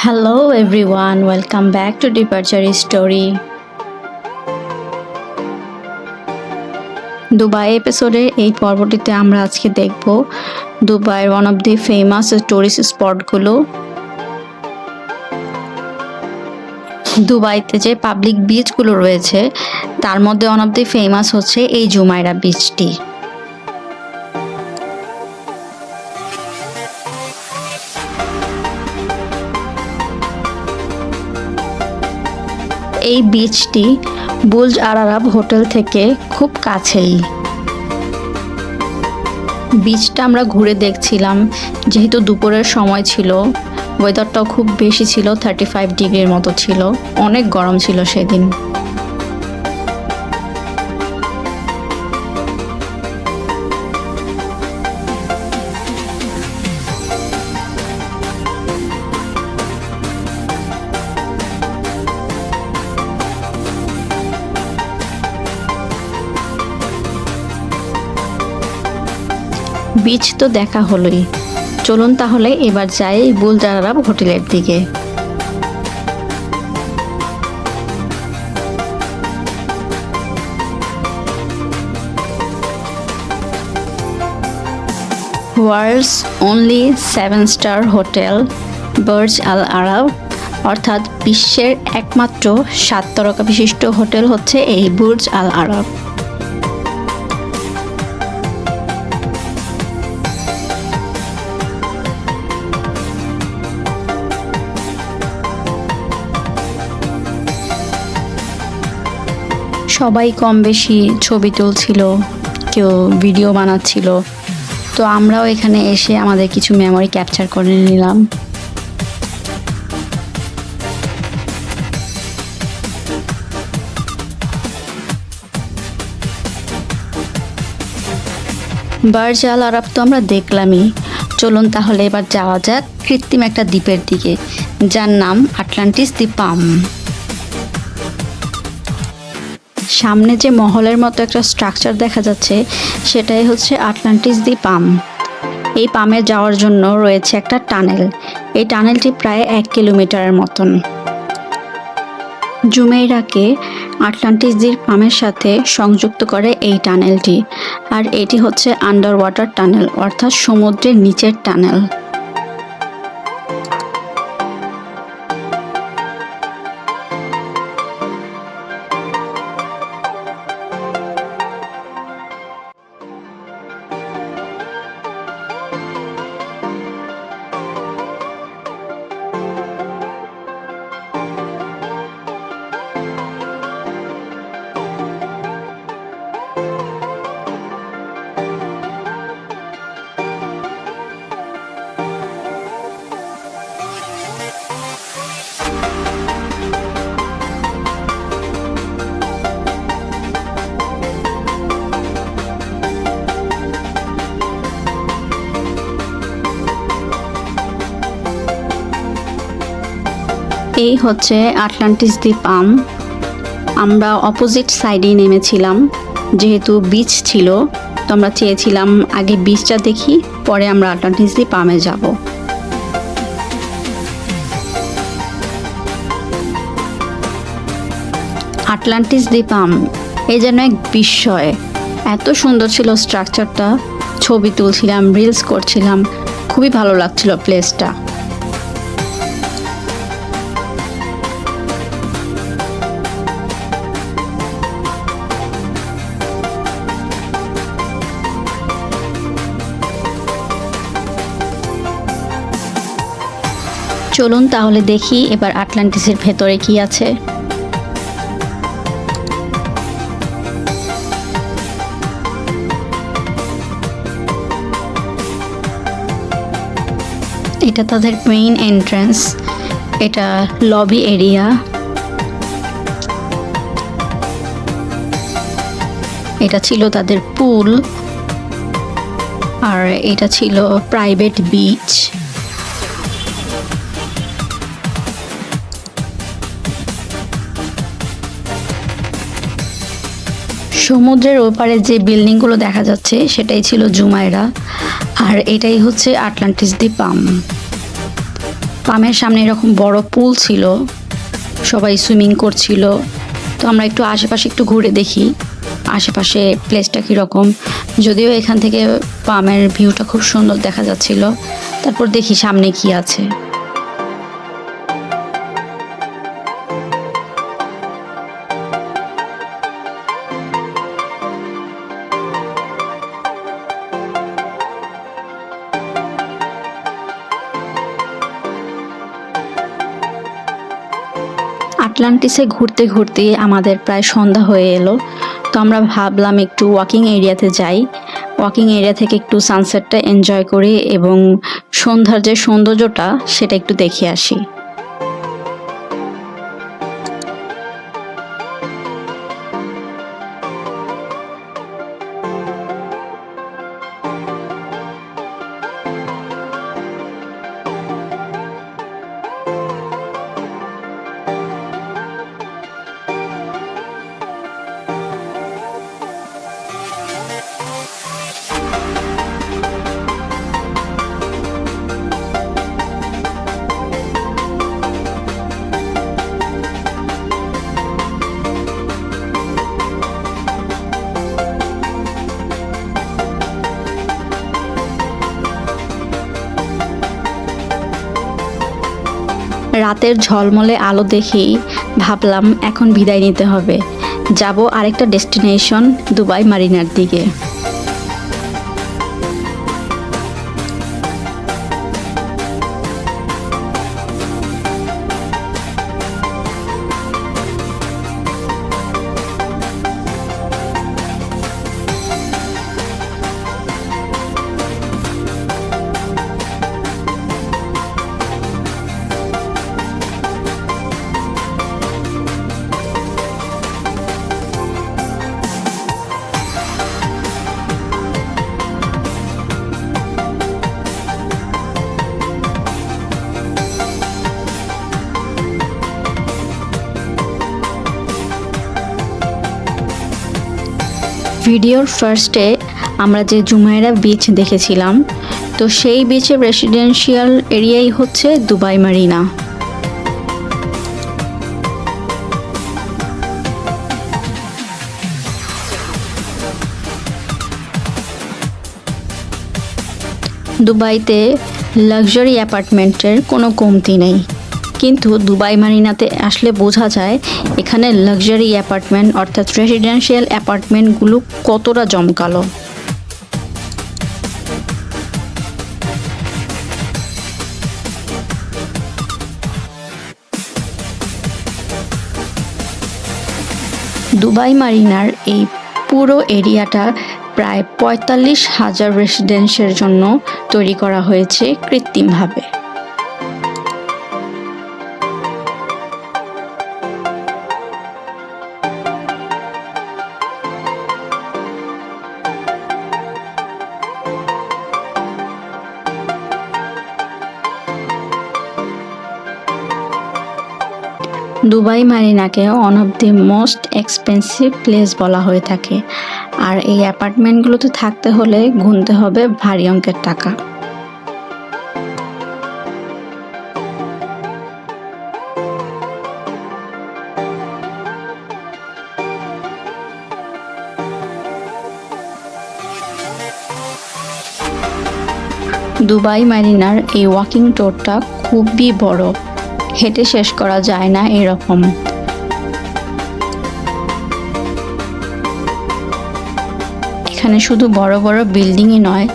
Hello everyone, welcome back to Departure Story. Dubai এপিসোডের এই পর্বটিতে আমরা আজকে দেখব দুবাইয়ের one of the famous tourist স্পটগুলো। দুবাইতে যে পাবলিক বিচগুলো রয়েছে তার মধ্যে ওয়ান অফ দি ফেমাস হচ্ছে এই জুমাইরা বিচটি। এই বিচটি বুর্জ আল আরাব হোটেল থেকে খুব কাছেই। বিচটা আমরা ঘুরে দেখছিলাম, যেহেতু দুপুরের সময় ছিল, ওয়েদারটাও খুব বেশি ছিল, 35 ডিগ্রির মতো ছিল, অনেক গরম ছিল সেদিন। বিচ তো দেখা হলোই, চলুন তাহলে এবার যাই বুর্জ আল আরাব হোটেলের দিকে। ওয়ার্ল্ডস অনলি 7-স্টার হোটেল বুর্জ আল আরাব, অর্থাৎ বিশ্বের একমাত্র 7 তারকা বিশিষ্ট হোটেল হচ্ছে এই বুর্জ আল আরাব। সবাই কম বেশি ছবি তুলছিল, কেউ ভিডিও বানাচ্ছিল, তো আমরাও এখানে এসে আমাদের কিছু মেমোরি ক্যাপচার করে নিলাম। বুর্জ আল আরাব তো আমরা দেখলামই, চলুন তাহলে এবার যাওয়া যাক কৃত্রিম একটা দ্বীপের দিকে, যার নাম আটলান্টিস দি পাম। সামনে যে মহলের মতো একটা স্ট্রাকচার দেখা যাচ্ছে সেটাই হচ্ছে আটলান্টিস দি পাম। এই পামে যাওয়ার জন্য রয়েছে একটা টানেল। এই টানেলটি প্রায় 1 কিলোমিটারের মতন। জুমেইরাকে আটলান্টিস দি পামের সাথে সংযুক্ত করে এই টানেলটি, আর এটি হচ্ছে আন্ডার ওয়াটার টানেল, অর্থাৎ সমুদ্রের নিচের টানেল। এই হচ্ছে আটলান্টিস দি পাম। আমরা অপোজিট সাইডেই নেমেছিলাম, যেহেতু বিচ ছিল তো আমরা চেয়েছিলাম আগে বিচটা দেখি, পরে আমরা আটলান্টিস দি পামে যাব। আটলান্টিস দি পাম এই যেন এক বিস্ময়, এত সুন্দর ছিল স্ট্রাকচারটা। ছবি তুলছিলাম, রিলস করছিলাম, খুবই ভালো লাগছিল প্লেসটা। চলুন তাহলে দেখি এবার আটলান্টিসের ভেতরে কি আছে। এটা তাদের মেইন এন্ট্রান্স, এটা লবি এরিয়া। এটা ছিল তাদের পুল, আর এটা ছিল প্রাইভেট বিচ। সমুদ্রের ওপারে যে বিল্ডিংগুলো দেখা যাচ্ছে সেটাই ছিল জুমাইরা, আর এটাই হচ্ছে আটলান্টিস দি পাম। পামের সামনে এরকম বড় পুল ছিল, সবাই সুইমিং করছিল। তো আমরা একটু আশেপাশে একটু ঘুরে দেখি আশেপাশে প্লেসটা কীরকম। যদিও এখান থেকে পামের ভিউটা খুব সুন্দর দেখা যাচ্ছিল। তারপর দেখি সামনে কি আছে। আটলান্টিসে ঘুরতে ঘুরতে আমাদের প্রায় সন্ধ্যা হয়ে এলো। তো আমরা ভাবলাম একটু ওয়াকিং এরিয়াতে যাই, ওয়াকিং এরিয়া থেকে একটু সানসেটটা এনজয় করি এবং সন্ধ্যার যে সৌন্দর্যটা সেটা একটু দেখে আসি। রাতের ঝলমলে আলো দেখেই ভাবলাম এখন বিদায় নিতে হবে, যাব আরেকটা ডেস্টিনেশন দুবাই মারিনার দিকে। ভিডিওর ফার্স্টে আমরা যে জুমাইরা বিচ দেখেছিলাম, তো সেই বিচের রেসিডেন্সিয়াল এরিয়াই হচ্ছে দুবাই মারিনা। দুবাইতে লাক্সারি অ্যাপার্টমেন্টের কোনো কমতি নেই, কিন্তু দুবাই মারিনাতে আসলে বোঝা যায় এখানে লাক্সারি অ্যাপার্টমেন্ট অর্থাৎ রেসিডেন্সিয়াল অ্যাপার্টমেন্টগুলো কতটা জমকালো। দুবাই মারিনার এই পুরো এরিয়াটা প্রায় ৪৫,০০০ রেসিডেন্সের জন্য তৈরি করা হয়েছে কৃত্রিমভাবে। দুবাই মারিনাকে one of the most expensive place বলা হয়ে থাকে, আর এই অ্যাপার্টমেন্টগুলোতে থাকতে হলে গুনতে হবে ভারী অঙ্কের টাকা। দুবাই মারিনার এই ওয়াকিং ট্যুরটা খুবই বড়, হেঁটে শেষ করা যায় না এরকম। এখানে শুধু বড় বড় বিল্ডিংই নয়,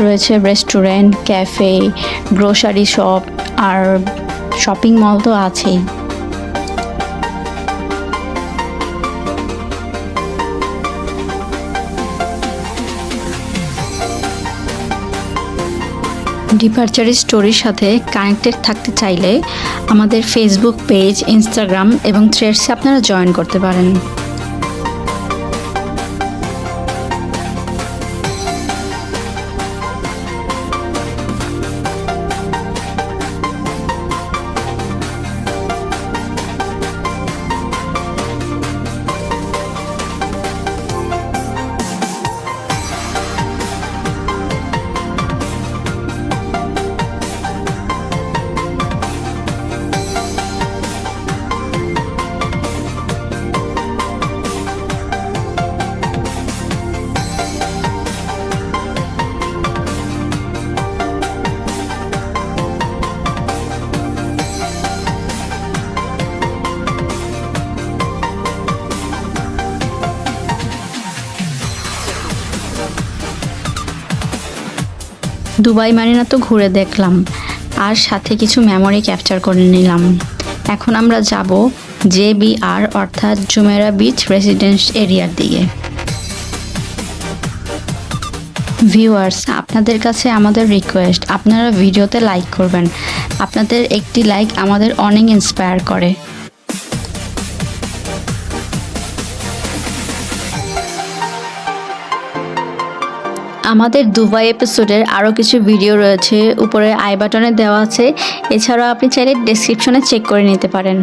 রয়েছে রেস্টুরেন্ট, ক্যাফে, গ্রোসারি শপ আর শপিং মল তো আছেই। ডিপারচার স্টোরির সাথে কানেক্টেড থাকতে চাইলে আমাদের ফেসবুক পেজ, ইনস্টাগ্রাম এবং থ্রেডসে আপনারা জয়েন করতে পারেন। দুবাই মারিনা তো ঘুরে দেখলাম, আর সাথে কিছু মেমোরি ক্যাপচার করে নিলাম। এখন আমরা যাব JBR অর্থাৎ জুমেরা বিচ রেসিডেন্স এরিয়ার দিকে। ভিউয়ার্স, আপনাদের কাছে আমাদের রিকোয়েস্ট, আপনারা ভিডিওতে লাইক করবেন। আপনাদের একটি লাইক আমাদের অনেক ইন্সপায়ার করে। আমাদের দুবাই এপিসোডের আরও কিছু ভিডিও রয়েছে, উপরে আই বাটনে দেওয়া আছে। এছাড়াও আপনি চাইলে ডেসক্রিপশনে চেক করে নিতে পারেন।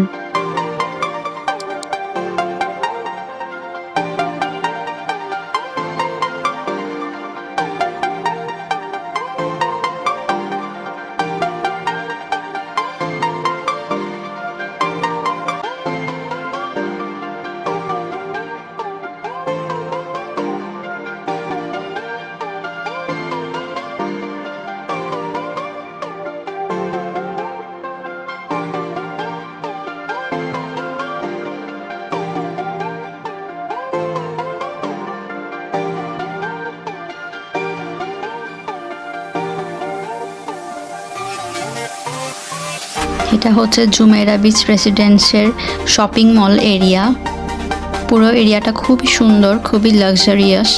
এটা হচ্ছে জুমেরা বিচ রেসিডেন্সের শপিং মল এরিয়া। পুরো এরিয়াটা খুবই সুন্দর, খুবই লাক্সারিয়াস।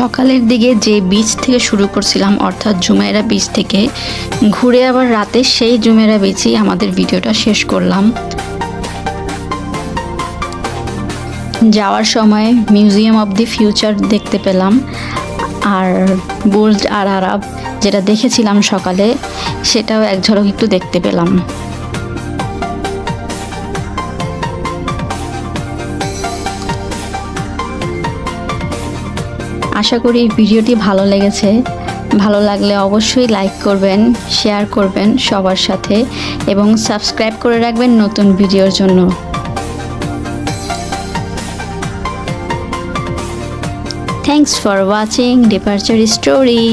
সকালের দিকে যে বিচ থেকে শুরু করছিলাম অর্থাৎ জুমেরা বিচ থেকে ঘুরে আবার রাতে সেই জুমেরা বিচেই আমাদের ভিডিওটা শেষ করলাম। যাওয়ার সময় মিউজিয়াম অব দি ফিউচার দেখতে পেলাম, আর বুর্জ আর আরব যেটা দেখেছিলাম সকালে সেটাও এক ঝলক একটু দেখতে পেলাম। আশা করি ভিডিওটি ভালো লেগেছে। ভালো লাগলে অবশ্যই লাইক করবেন, শেয়ার করবেন সবার সাথে এবং সাবস্ক্রাইব করে রাখবেন নতুন ভিডিওর জন্য। Thanks for watching departure story.